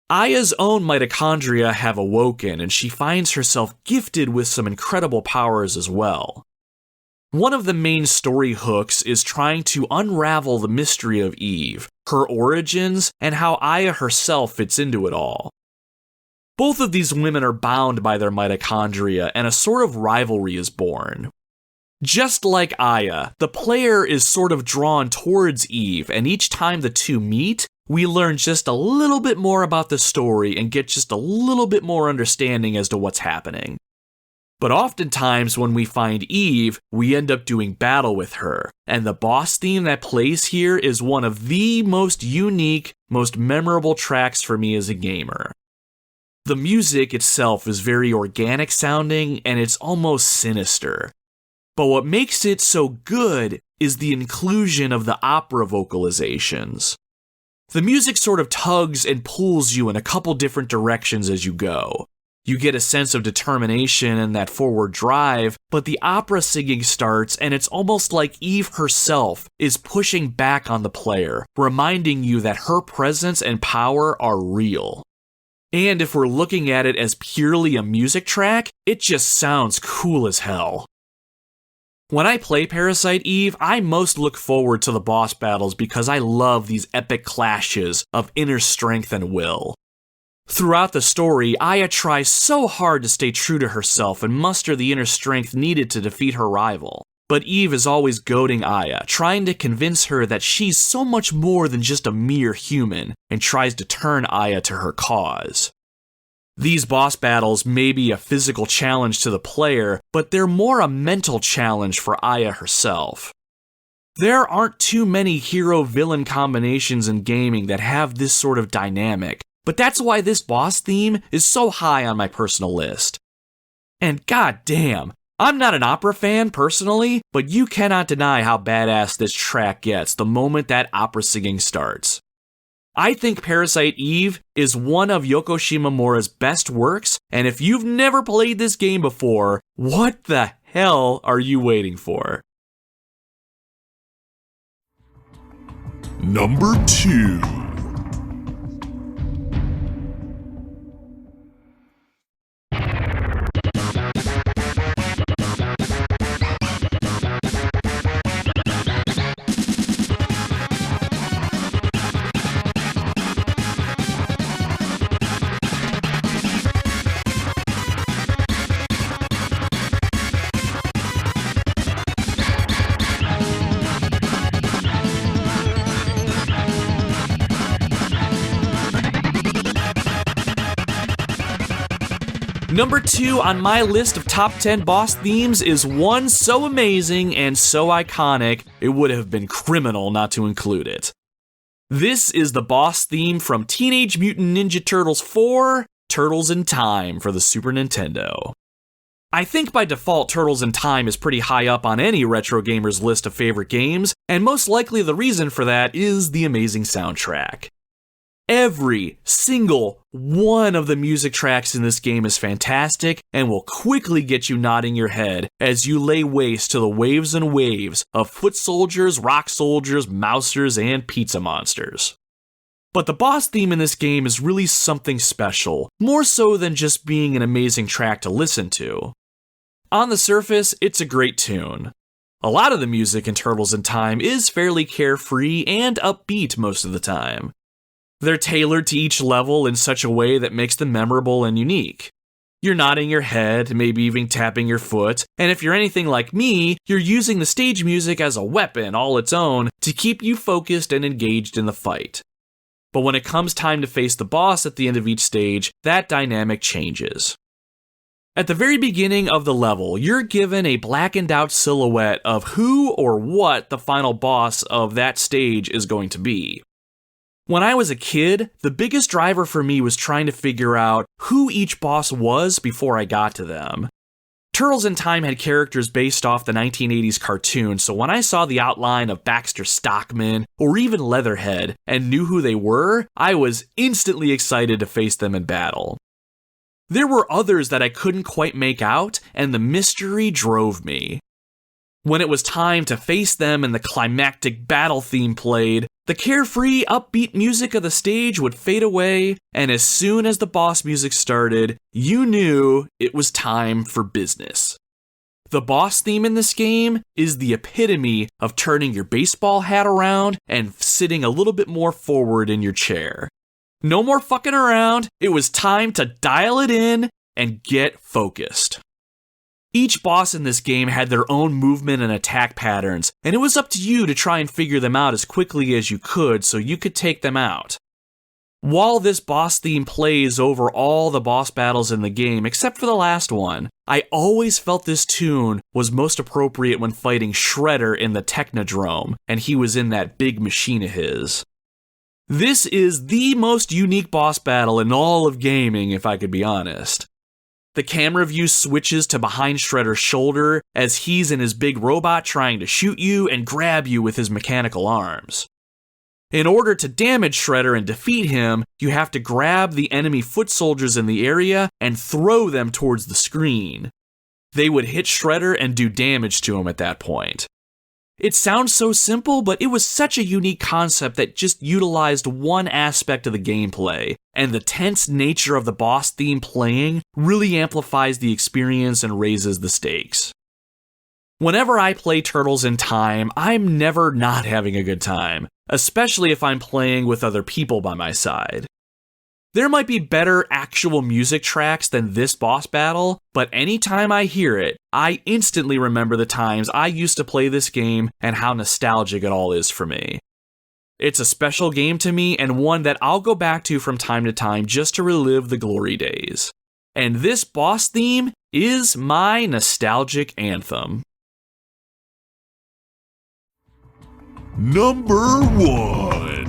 Aya's own mitochondria have awoken, and she finds herself gifted with some incredible powers as well. One of the main story hooks is trying to unravel the mystery of Eve, her origins, and how Aya herself fits into it all. Both of these women are bound by their mitochondria, and a sort of rivalry is born. Just like Aya, the player is sort of drawn towards Eve, and each time the two meet, we learn just a little bit more about the story and get just a little bit more understanding as to what's happening. But oftentimes when we find Eve, we end up doing battle with her, and the boss theme that plays here is one of the most unique, most memorable tracks for me as a gamer. The music itself is very organic sounding, and it's almost sinister. But what makes it so good is the inclusion of the opera vocalizations. The music sort of tugs and pulls you in a couple different directions as you go. You get a sense of determination and that forward drive, but the opera singing starts and it's almost like Eve herself is pushing back on the player, reminding you that her presence and power are real. And if we're looking at it as purely a music track, it just sounds cool as hell. When I play Parasite Eve, I most look forward to the boss battles because I love these epic clashes of inner strength and will. Throughout the story, Aya tries so hard to stay true to herself and muster the inner strength needed to defeat her rival. But Eve is always goading Aya, trying to convince her that she's so much more than just a mere human, and tries to turn Aya to her cause. These boss battles may be a physical challenge to the player, but they're more a mental challenge for Aya herself. There aren't too many hero-villain combinations in gaming that have this sort of dynamic, but that's why this boss theme is so high on my personal list. And goddamn, I'm not an opera fan personally, but you cannot deny how badass this track gets the moment that opera singing starts. I think Parasite Eve is one of Yoko Shimomura's best works, and if you've never played this game before, what the hell are you waiting for? Number 2. Number 2 on my list of top 10 boss themes is one so amazing and so iconic, it would have been criminal not to include it. This is the boss theme from Teenage Mutant Ninja Turtles 4, Turtles in Time for the Super Nintendo. I think by default Turtles in Time is pretty high up on any retro gamer's list of favorite games, and most likely the reason for that is the amazing soundtrack. Every single one of the music tracks in this game is fantastic and will quickly get you nodding your head as you lay waste to the waves and waves of foot soldiers, rock soldiers, mousers, and pizza monsters. But the boss theme in this game is really something special, more so than just being an amazing track to listen to. On the surface, it's a great tune. A lot of the music in Turtles in Time is fairly carefree and upbeat most of the time. They're tailored to each level in such a way that makes them memorable and unique. You're nodding your head, maybe even tapping your foot, and if you're anything like me, you're using the stage music as a weapon all its own to keep you focused and engaged in the fight. But when it comes time to face the boss at the end of each stage, that dynamic changes. At the very beginning of the level, you're given a blackened out silhouette of who or what the final boss of that stage is going to be. When I was a kid, the biggest driver for me was trying to figure out who each boss was before I got to them. Turtles in Time had characters based off the 1980s cartoon, so when I saw the outline of Baxter Stockman or even Leatherhead and knew who they were, I was instantly excited to face them in battle. There were others that I couldn't quite make out, and the mystery drove me. When it was time to face them and the climactic battle theme played, the carefree, upbeat music of the stage would fade away, and as soon as the boss music started, you knew it was time for business. The boss theme in this game is the epitome of turning your baseball hat around and sitting a little bit more forward in your chair. No more fucking around. It was time to dial it in and get focused. Each boss in this game had their own movement and attack patterns, and it was up to you to try and figure them out as quickly as you could so you could take them out. While this boss theme plays over all the boss battles in the game, except for the last one, I always felt this tune was most appropriate when fighting Shredder in the Technodrome, and he was in that big machine of his. This is the most unique boss battle in all of gaming, if I could be honest. The camera view switches to behind Shredder's shoulder as he's in his big robot trying to shoot you and grab you with his mechanical arms. In order to damage Shredder and defeat him, you have to grab the enemy foot soldiers in the area and throw them towards the screen. They would hit Shredder and do damage to him at that point. It sounds so simple, but it was such a unique concept that just utilized one aspect of the gameplay, and the tense nature of the boss theme playing really amplifies the experience and raises the stakes. Whenever I play Turtles in Time, I'm never not having a good time, especially if I'm playing with other people by my side. There might be better actual music tracks than this boss battle, but anytime I hear it, I instantly remember the times I used to play this game and how nostalgic it all is for me. It's a special game to me and one that I'll go back to from time to time just to relive the glory days. And this boss theme is my nostalgic anthem. Number 1.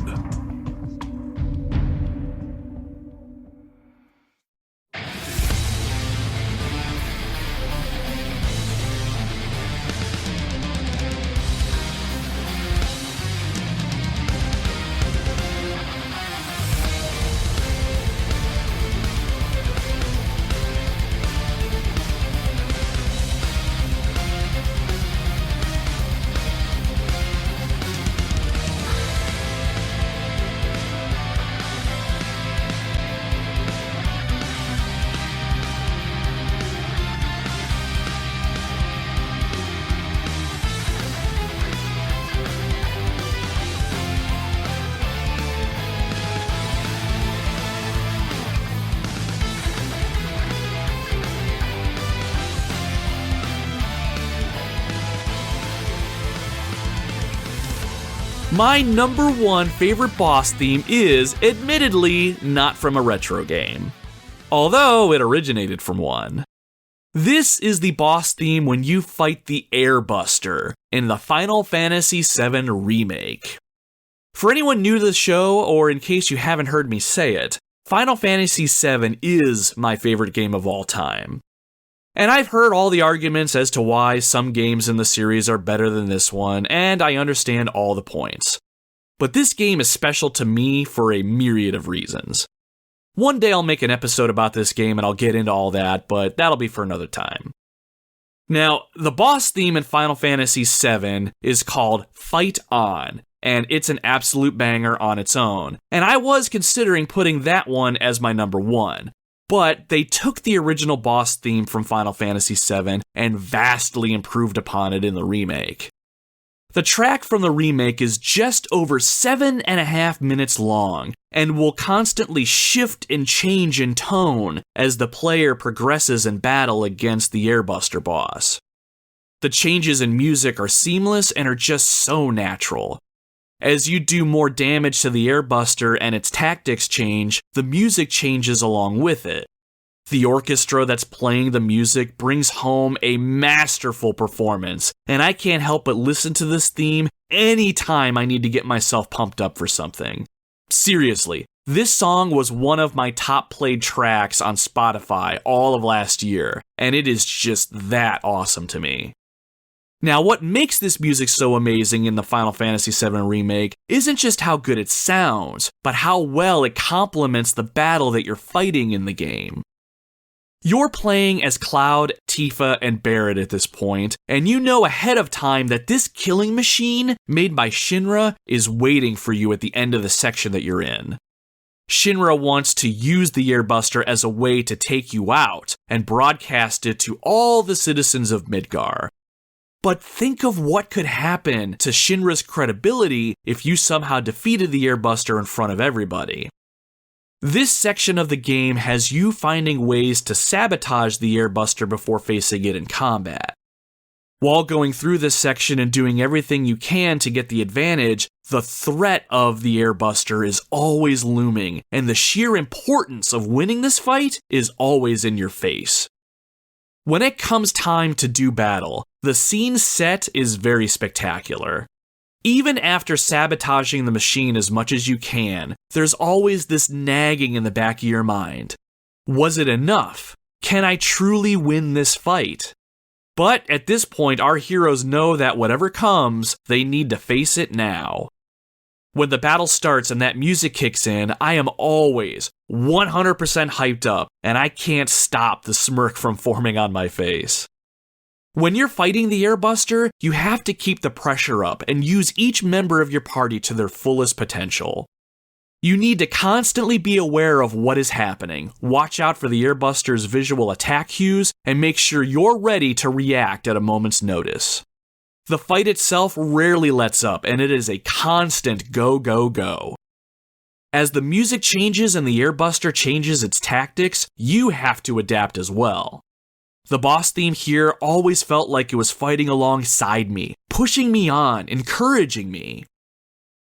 My number one favorite boss theme is, admittedly, not from a retro game, although it originated from one. This is the boss theme when you fight the Airbuster in the Final Fantasy VII Remake. For anyone new to the show, or in case you haven't heard me say it, Final Fantasy VII is my favorite game of all time. And I've heard all the arguments as to why some games in the series are better than this one, and I understand all the points. But this game is special to me for a myriad of reasons. One day I'll make an episode about this game and I'll get into all that, but that'll be for another time. Now, the boss theme in Final Fantasy VII is called Fight On, and it's an absolute banger on its own, and I was considering putting that one as my number one. But they took the original boss theme from Final Fantasy VII and vastly improved upon it in the remake. The track from the remake is just over 7.5 minutes long and will constantly shift and change in tone as the player progresses in battle against the Airbuster boss. The changes in music are seamless and are just so natural. As you do more damage to the Airbuster and its tactics change, the music changes along with it. The orchestra that's playing the music brings home a masterful performance, and I can't help but listen to this theme anytime I need to get myself pumped up for something. Seriously, this song was one of my top played tracks on Spotify all of last year, and it is just that awesome to me. Now, what makes this music so amazing in the Final Fantasy VII Remake isn't just how good it sounds, but how well it complements the battle that you're fighting in the game. You're playing as Cloud, Tifa, and Barret at this point, and you know ahead of time that this killing machine made by Shinra is waiting for you at the end of the section that you're in. Shinra wants to use the Airbuster as a way to take you out and broadcast it to all the citizens of Midgar. But think of what could happen to Shinra's credibility if you somehow defeated the Airbuster in front of everybody. This section of the game has you finding ways to sabotage the airbuster before facing it in combat. While going through this section and doing everything you can to get the advantage, the threat of the airbuster is always looming, and the sheer importance of winning this fight is always in your face. When it comes time to do battle, the scene set is very spectacular. Even after sabotaging the machine as much as you can, there's always this nagging in the back of your mind. Was it enough? Can I truly win this fight? But at this point, our heroes know that whatever comes, they need to face it now. When the battle starts and that music kicks in, I am always 100% hyped up, and I can't stop the smirk from forming on my face. When you're fighting the airbuster, you have to keep the pressure up and use each member of your party to their fullest potential. You need to constantly be aware of what is happening, watch out for the airbuster's visual attack cues, and make sure you're ready to react at a moment's notice. The fight itself rarely lets up, and it is a constant go, go, go. As the music changes and the airbuster changes its tactics, you have to adapt as well. The boss theme here always felt like it was fighting alongside me, pushing me on, encouraging me.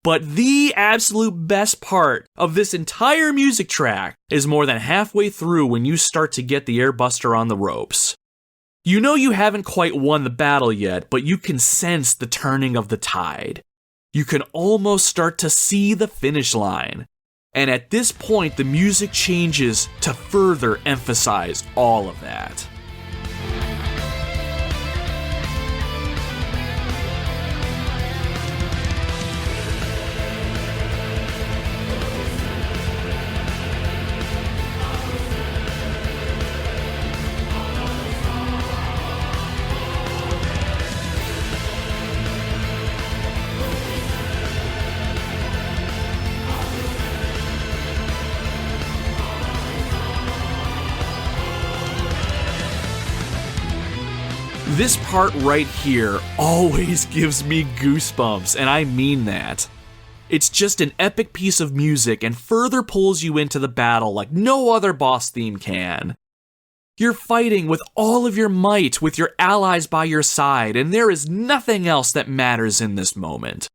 But the absolute best part of this entire music track is more than halfway through when you start to get the airbuster on the ropes. You know you haven't quite won the battle yet, but you can sense the turning of the tide. You can almost start to see the finish line. And at this point, the music changes to further emphasize all of that. This part right here always gives me goosebumps, and I mean that. It's just an epic piece of music and further pulls you into the battle like no other boss theme can. You're fighting with all of your might with your allies by your side, and there is nothing else that matters in this moment.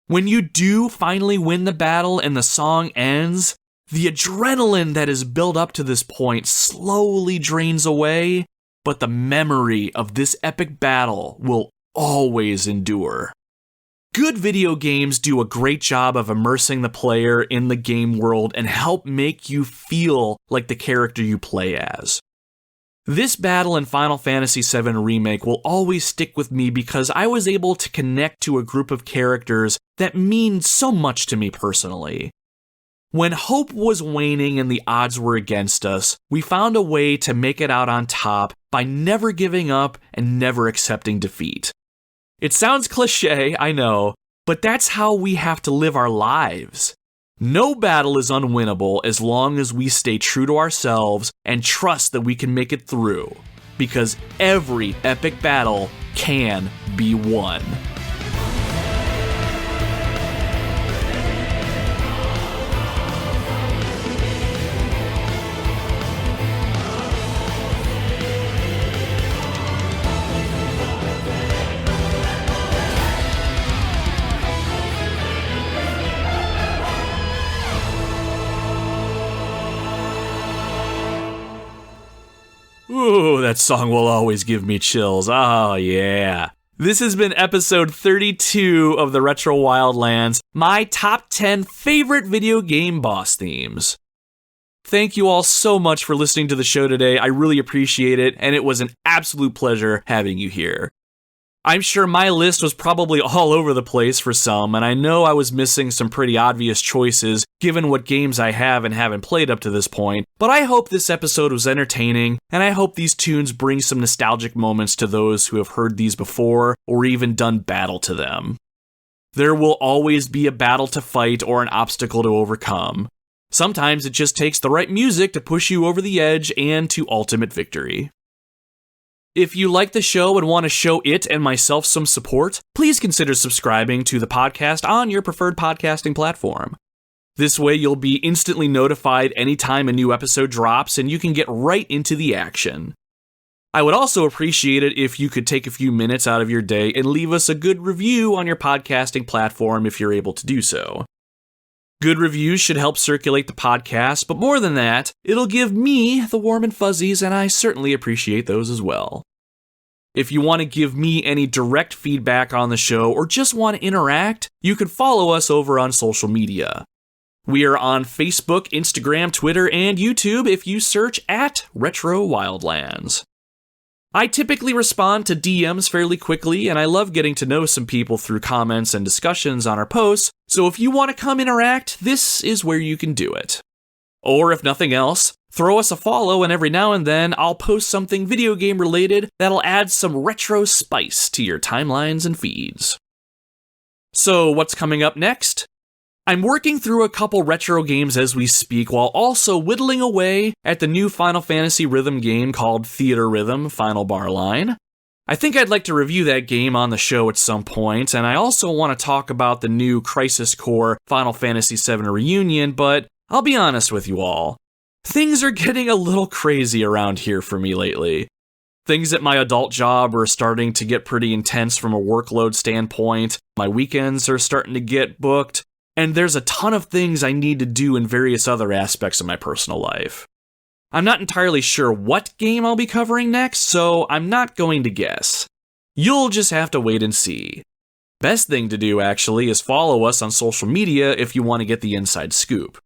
When you do finally win the battle and the song ends, the adrenaline that is built up to this point slowly drains away, but the memory of this epic battle will always endure. Good video games do a great job of immersing the player in the game world and help make you feel like the character you play as. This battle in Final Fantasy VII Remake will always stick with me because I was able to connect to a group of characters that mean so much to me personally. When hope was waning and the odds were against us, we found a way to make it out on top by never giving up and never accepting defeat. It sounds cliché, I know, but that's how we have to live our lives. No battle is unwinnable as long as we stay true to ourselves and trust that we can make it through, because every epic battle can be won. Ooh, that song will always give me chills. Oh, yeah. This has been episode 32 of the Retro Wildlands, my top 10 favorite video game boss themes. Thank you all so much for listening to the show today. I really appreciate it, and it was an absolute pleasure having you here. I'm sure my list was probably all over the place for some, and I know I was missing some pretty obvious choices given what games I have and haven't played up to this point, but I hope this episode was entertaining, and I hope these tunes bring some nostalgic moments to those who have heard these before or even done battle to them. There will always be a battle to fight or an obstacle to overcome. Sometimes it just takes the right music to push you over the edge and to ultimate victory. If you like the show and want to show it and myself some support, please consider subscribing to the podcast on your preferred podcasting platform. This way you'll be instantly notified anytime a new episode drops and you can get right into the action. I would also appreciate it if you could take a few minutes out of your day and leave us a good review on your podcasting platform if you're able to do so. Good reviews should help circulate the podcast, but more than that, it'll give me the warm and fuzzies, and I certainly appreciate those as well. If you want to give me any direct feedback on the show or just want to interact, you can follow us over on social media. We are on Facebook, Instagram, Twitter, and YouTube if you search at Retro Wildlands. I typically respond to DMs fairly quickly, and I love getting to know some people through comments and discussions on our posts, so if you want to come interact, this is where you can do it. Or if nothing else, throw us a follow, and every now and then I'll post something video game related that'll add some retro spice to your timelines and feeds. So what's coming up next? I'm working through a couple retro games as we speak while also whittling away at the new Final Fantasy rhythm game called Theater Rhythm: Final Bar Line. I think I'd like to review that game on the show at some point, and I also want to talk about the new Crisis Core Final Fantasy VII Reunion, but I'll be honest with you all. Things are getting a little crazy around here for me lately. Things at my adult job are starting to get pretty intense from a workload standpoint, my weekends are starting to get booked, and there's a ton of things I need to do in various other aspects of my personal life. I'm not entirely sure what game I'll be covering next, so I'm not going to guess. You'll just have to wait and see. Best thing to do, actually, is follow us on social media if you want to get the inside scoop.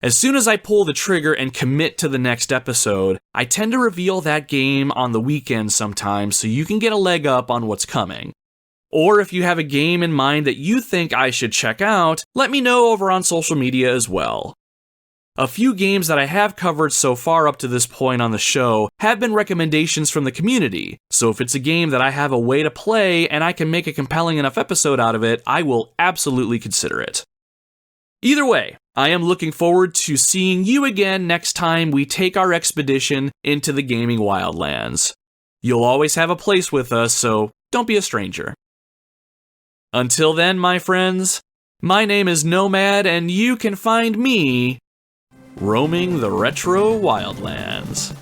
As soon as I pull the trigger and commit to the next episode, I tend to reveal that game on the weekend sometimes so you can get a leg up on what's coming. Or if you have a game in mind that you think I should check out, let me know over on social media as well. A few games that I have covered so far up to this point on the show have been recommendations from the community, so if it's a game that I have a way to play and I can make a compelling enough episode out of it, I will absolutely consider it. Either way, I am looking forward to seeing you again next time we take our expedition into the gaming wildlands. You'll always have a place with us, so don't be a stranger. Until then, my friends, my name is Nomad, and you can find me roaming the retro wildlands.